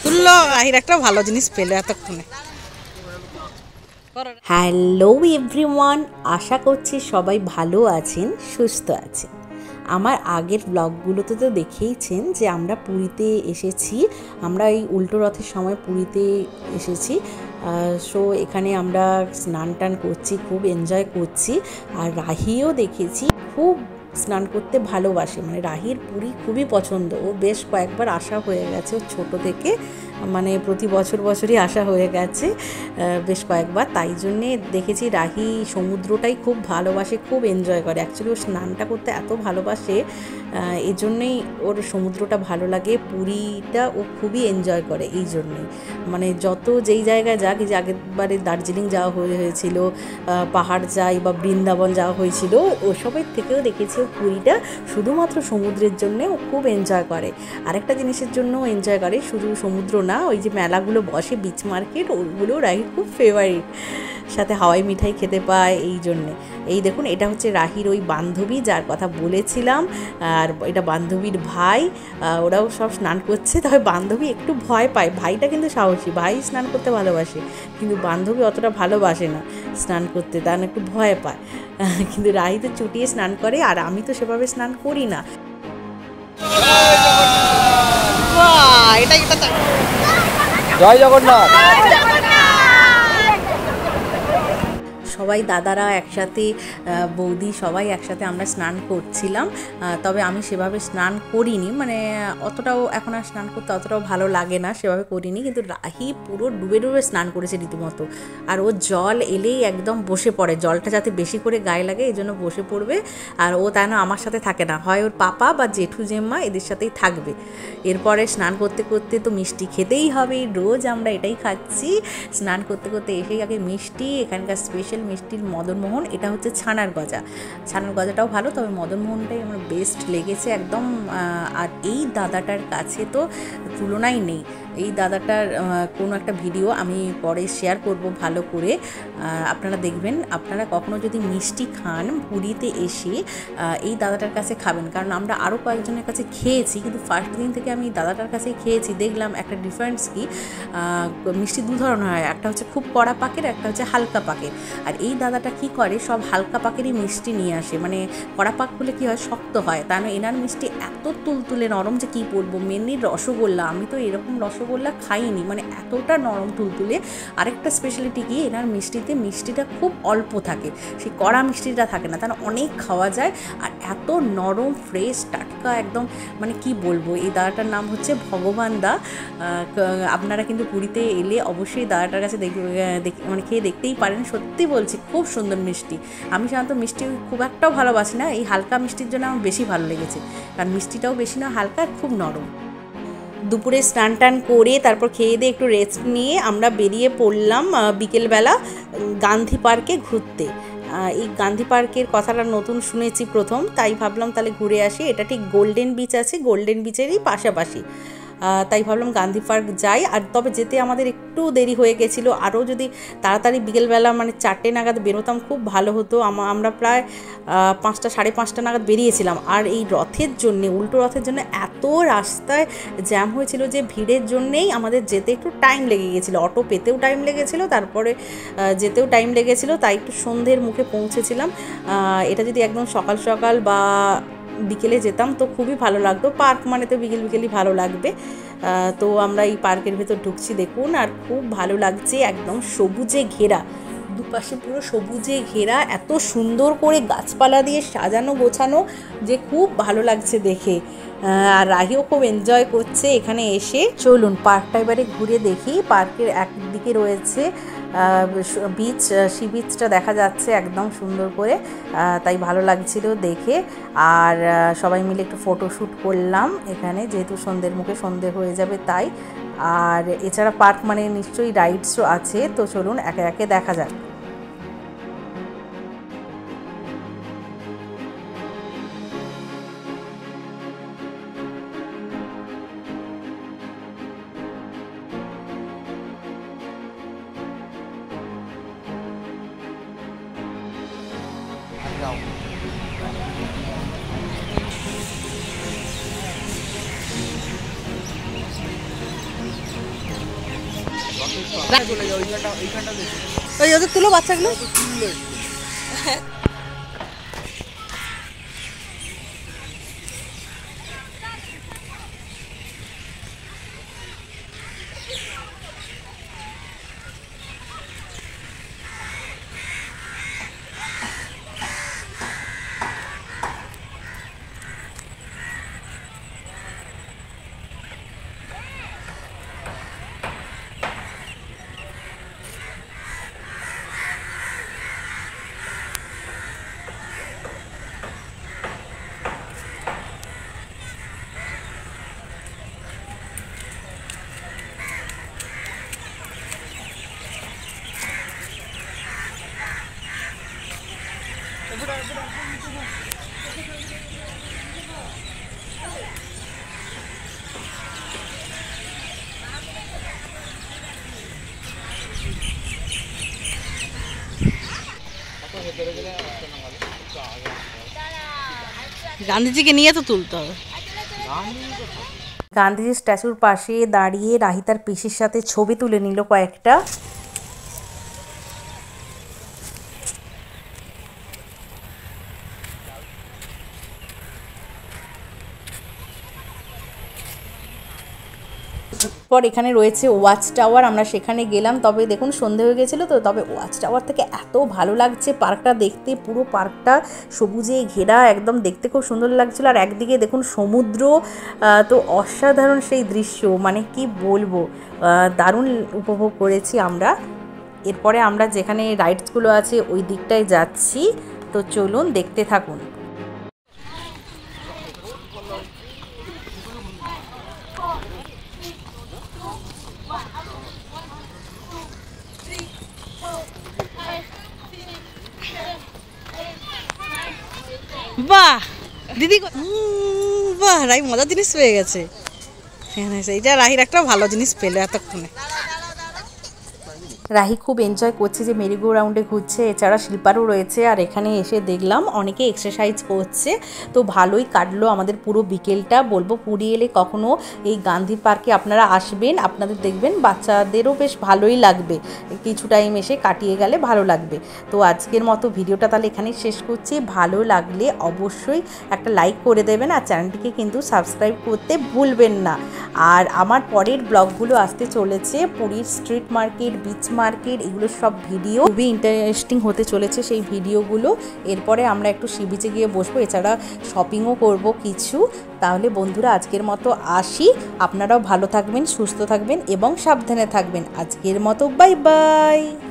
তুললো আহির একটা ভালো জিনিস পেলো এতক্ষণে। হ্যালো এভরিওয়ান, আশা করছি সবাই ভালো আছেন, সুস্থ আছেন। আমার আগের ব্লগগুলোতে তো দেখেইছেন যে আমরা পুরীতে এসেছি। আমরা এই উল্টো রথের সময় পুরীতে এসেছি। সো এখানে আমরা স্নান টান করছি, খুব এনজয় করছি। আর রাহিও দেখেছি খুব স্নান করতে ভালোবাসে, মানে রাহির পুরী খুবই পছন্দ। ও বেশ কয়েকবার আসা হয়ে গেছে ওর ছোটো থেকে, মানে প্রতি বছরই আসা হয়ে গেছে বেশ কয়েকবার। তাই জন্যে দেখেছি রাহি সমুদ্রটাই খুব ভালোবাসে, খুব এনজয় করে। অ্যাকচুয়ালি ও স্নানটা করতে এত ভালোবাসে, এই জন্যেই ওর সমুদ্রটা ভালো লাগে, পুরীটা ও খুবই এনজয় করে। এই জন্যেই মানে যত যেই জায়গায় যাক, এই যে আগেরবারে দার্জিলিং যাওয়া হয়েছিল, পাহাড় যাই বা বৃন্দাবন যাওয়া হয়েছিল, ওসবের থেকেও দেখেছি ও পুরীটা শুধুমাত্র সমুদ্রের জন্যে ও খুব এনজয় করে। আরেকটা জিনিসের জন্য এনজয় করে, শুধু সমুদ্র না, ওই যে মেলাগুলো বসে বিচ মার্কেট, ওইগুলো রাহির খুব ফেভারিট। সাথে হাওয়াই মিঠাই খেতে পায় এই জন্যে। এই দেখুন, এটা হচ্ছে রাহির ওই বান্ধবী যার কথা বলেছিলাম, আর এটা বান্ধবীর ভাই। ওরাও সব স্নান করছে, তবে বান্ধবী একটু ভয় পায়, ভাইটা কিন্তু সাহসী, ভাই স্নান করতে ভালোবাসে, কিন্তু বান্ধবী অতটা ভালোবাসে না স্নান করতে, তার একটু ভয় পায়। কিন্তু রাহি তো চুটিয়ে স্নান করে, আর আমি তো সেভাবে স্নান করি না। জয় জগন্নাথ। সবাই দাদারা একসাথে, বৌদি সবাই একসাথে আমরা স্নান করছিলাম। তবে আমি সেভাবে স্নান করিনি, মানে অতটাও এখন আর স্নান করতে অতটাও ভালো লাগে না, সেভাবে করিনি। কিন্তু রাহি পুরো ডুবে ডুবে স্নান করেছে রীতিমতো। আর ও জল এলেই একদম বসে পড়ে, জলটা যাতে বেশি করে গায়ে লাগে এই জন্য বসে পড়বে। আর ও তাই না আমার সাথে থাকে না, হয় ওর পাপা বা জেঠু জেম্মা এদের সাথেই থাকবে। এরপরে স্নান করতে করতে তো মিষ্টি খেতেই হবে, রোজ আমরা এটাই খাচ্ছি। স্নান করতে করতে এসেই আগে মিষ্টি, এখানকার স্পেশাল মিষ্টির মদনমোহন, এটা হচ্ছে ছানার গজা। ছানার গজাটাও ভালো, তবে মদনমোহনটাই আমার বেস্ট লেগেছে একদম। আর এই দাদাটার কাছে তো তুলনাই নেই। এই দাদাটার কোনো একটা ভিডিও আমি পরে শেয়ার করব ভালো করে, আপনারা দেখবেন। আপনারা কখনো যদি মিষ্টি খান পুরীতে এসে এই দাদাটার কাছে খাবেন, কারণ আমরা আরও কয়েকজনের কাছে খেয়েছি, কিন্তু ফার্স্ট দিন থেকে আমি দাদাটার কাছেই খেয়েছি, দেখলাম একটা ডিফারেন্স কি। মিষ্টি দু ধরনের হয়, একটা হচ্ছে খুব কড়া পাকের, একটা হচ্ছে হালকা পাকের। আর এই দাদাটা কি করে, সব হালকা পাকেরই মিষ্টি নিয়ে আসে, মানে কড়া পাক হলে কী হয়, শক্ত হয়। তা না এনার মিষ্টি এত তুলতুলে নরম যে কী বলবো। মেনলি রসগোল্লা, আমি তো এরকম রসগোল্লা খাইনি, মানে এতটা নরম তুলতুলে। আরেকটা স্পেশালিটি কি, এনার মিষ্টিটা খুব অল্প থাকে, সেই কড়া মিষ্টিটা থাকে না, তার অনেক খাওয়া যায়। আর এত নরম, ফ্রেশ, টাটকা একদম, মানে কি বলবো। এই দাদাটার নাম হচ্ছে ভগবান দা। আপনারা কিন্তু পুরীতে এলে অবশ্যই দাদাটার কাছে মানে খেয়ে দেখতেই পারেন। সত্যি বলছি, খুব সুন্দর মিষ্টি। আমি সাধারণত মিষ্টি খুব একটাও ভালোবাসি না, এই হালকা মিষ্টির জন্য আমার বেশি ভালো লেগেছে, কারণ মিষ্টিটাও বেশি না, হালকা, খুব নরম। দুপুরে স্নান টান করে তারপর খেয়ে দিয়ে একটু রেস্ট নিয়ে আমরা বেরিয়ে পড়লাম বিকেলবেলা গান্ধী পার্কে ঘুরতে। এই গান্ধী পার্কের কথাটা নতুন শুনেছি প্রথম, তাই ভাবলাম তাহলে ঘুরে আসি। এটা ঠিক গোল্ডেন বিচ আছে, গোল্ডেন বিচেরই পাশাপাশি, তাই ভাবলাম গান্ধী পার্ক যাই। আর তবে যেতে আমাদের একটু দেরি হয়ে গেছিলো, আরও যদি তাড়াতাড়ি বিকেলবেলা মানে 4টে নাগাদ বেরোতাম খুব ভালো হতো। আমরা প্রায় 5টা, সাড়ে 5টা নাগাদ বেরিয়েছিলাম। আর এই রথের জন্যে, উল্টো রথের জন্য এত রাস্তায় জ্যাম হয়েছিল যে ভিড়ের জন্যেই আমাদের যেতে একটু টাইম লেগে গেছিলো, অটো পেতেও টাইম লেগেছিলো, তারপরে যেতেও টাইম লেগেছিলো, তাই একটু সন্ধ্যের মুখে পৌঁছেছিলাম। এটা যদি একদম সকাল সকাল বা বিকেলে যেতাম তো খুবই ভালো লাগতো। পার্ক মানে তো বিকেলই ভালো লাগবে। তো আমরা এই পার্কের ভেতর ঢুকছি, দেখুন, আর খুব ভালো লাগছে, একদম সবুজে ঘেরা, দুপাশে পুরো সবুজে ঘেরা, এত সুন্দর করে গাছপালা দিয়ে সাজানো গোছানো যে খুব ভালো লাগছে দেখে। আর রাহিও খুব এনজয় করছে এখানে এসে। চলুন পার্কটা এবারে ঘুরে দেখি। পার্কের একদিকে রয়েছে বিচ, সি বিচটা দেখা যাচ্ছে একদম সুন্দর করে, তাই ভালো লাগছিল দেখে। আর সবাই মিলে একটু ফটোশ্যুট করলাম এখানে, যেহেতু সন্ধ্যের মুখে সন্ধ্যে হয়ে যাবে তাই। আর এছাড়া পার্ক মানে নিশ্চয়ই রাইডসও আছে, তো চলুন একে একে দেখা যাক। ওই ওদের তুলো বাচ্চাগুলো। গান্ধীজিকে নিয়ে তো তুলতে হবে। গান্ধীজি স্ট্যাচুর পাশে দাঁড়িয়ে রাহি তার পিসির সাথে ছবি তুলে নিল কয়েকটা। পর এখানে রয়েছে ওয়াচ টাওয়ার, আমরা সেখানে গেলাম। তবে দেখুন সন্ধে হয়ে গেছিলো তো, তবে ওয়াচ টাওয়ার থেকে এত ভালো লাগছে পার্কটা দেখতে। পুরো পার্কটা সবুজে ঘেরা, একদম দেখতে খুব সুন্দর লাগছিলো। আর একদিকে দেখুন সমুদ্র, তো অসাধারণ সেই দৃশ্য, মানে কি বলবো, দারুণ উপভোগ করেছি আমরা। এরপরে আমরা যেখানে রাইডসগুলো আছে ওই দিকটায় যাচ্ছি, তো চলুন দেখতে থাকুন। বাহ দিদি, বাহ রাই মজার জিনিস পেয়ে গেছে। হ্যাঁ এইটা রাহির একটা ভালো জিনিস পেলো এতক্ষণে। রাহি খুব এনজয় করছে যে মেরিগো রাউন্ডে ঘুরছে, এছাড়া স্লিপারও রয়েছে। আর এখানে এসে দেখলাম অনেকে এক্সারসাইজ করছে, তো ভালোই কাটলো আমাদের পুরো বিকেলটা। বলবো পুরী এলে কখনো এই গান্ধী পার্কে আপনারা আসবেন, আপনাদের দেখবেন বাচ্চাদেরও বেশ ভালোই লাগবে, কিছু টাইম এসে কাটিয়ে গেলে ভালো লাগবে। তো আজকের মতো ভিডিওটা তাহলে এখানেই শেষ করছি। ভালো লাগলে অবশ্যই একটা লাইক করে দেবেন, আর চ্যানেলটিকে কিন্তু সাবস্ক্রাইব করতে ভুলবেন না। আর আমার পরের ব্লগগুলো আসতে চলেছে পুরীর স্ট্রিট মার্কেট, বিচ মার্কেট, এগুলো সব ভিডিও খুবই ইন্টারেস্টিং হতে চলেছে সেই ভিডিওগুলো। এরপরে আমরা একটু সি বিচে গিয়ে বসবো, এছাড়া শপিংও করব কিছু। তাহলে বন্ধুরা আজকের মতো আসি, আপনারাও ভালো থাকবেন, সুস্থ থাকবেন এবং সাবধানে থাকবেন। আজকের মতো বাই বাই।